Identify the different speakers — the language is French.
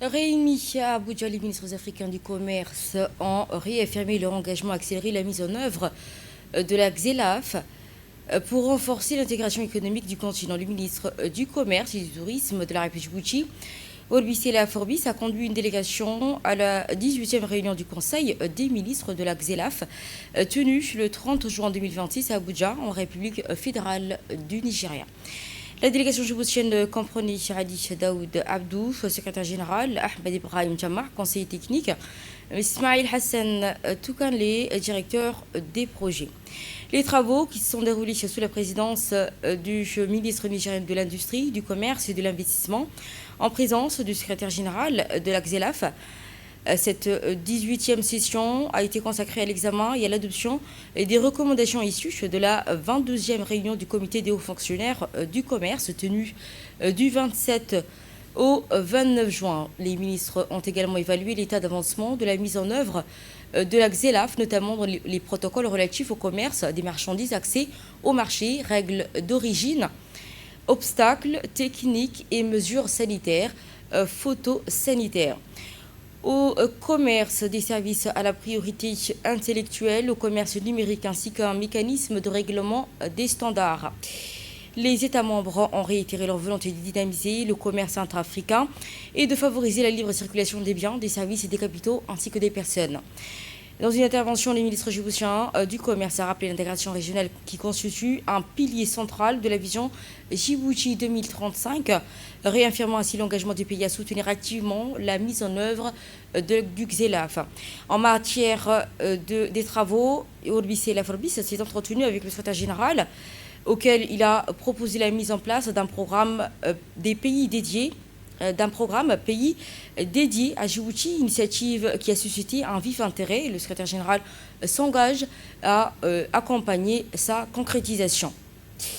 Speaker 1: Réunis à Abuja, les ministres africains du commerce ont réaffirmé leur engagement à accélérer la mise en œuvre de la XELAF pour renforcer l'intégration économique du continent. Le ministre du Commerce et du Tourisme de la République Djibouti, Olbisela Forbis, a conduit une délégation à la 18e réunion du Conseil des ministres de la XELAF tenue le 30 juin 2026 à Abuja, en République fédérale du Nigeria. La délégation djiboutienne comprenait Ali Daoud Abdou, secrétaire général, Ahmed Ibrahim Jamar, conseiller technique, Ismail Hassan Toukanlé, directeur des projets. Les travaux qui se sont déroulés sous la présidence du ministre nigérien de l'Industrie, du Commerce et de l'Investissement, en présence du secrétaire général de la XELAF. Cette 18e session a été consacrée à l'examen et à l'adoption des recommandations issues de la 22e réunion du comité des hauts fonctionnaires du commerce tenue du 27 au 29 juin. Les ministres ont également évalué l'état d'avancement de la mise en œuvre de la XELAF, notamment dans les protocoles relatifs au commerce des marchandises, accès au marché, règles d'origine, obstacles techniques et mesures sanitaires, photosanitaires. Au commerce des services à la priorité intellectuelle, au commerce numérique ainsi qu'un mécanisme de règlement des standards. Les États membres ont réitéré leur volonté de dynamiser le commerce intra-africain et de favoriser la libre circulation des biens, des services et des capitaux ainsi que des personnes. Dans une intervention, les ministres djiboutiens du commerce a rappelé l'intégration régionale qui constitue un pilier central de la vision Djibouti 2035, réaffirmant ainsi l'engagement du pays à soutenir activement la mise en œuvre du XELAF. En matière des travaux, Olbisela Forbis s'est entretenu avec le secrétaire général, auquel il a proposé la mise en place d'un programme pays dédié à Djibouti, initiative qui a suscité un vif intérêt. Le secrétaire général s'engage à accompagner sa concrétisation.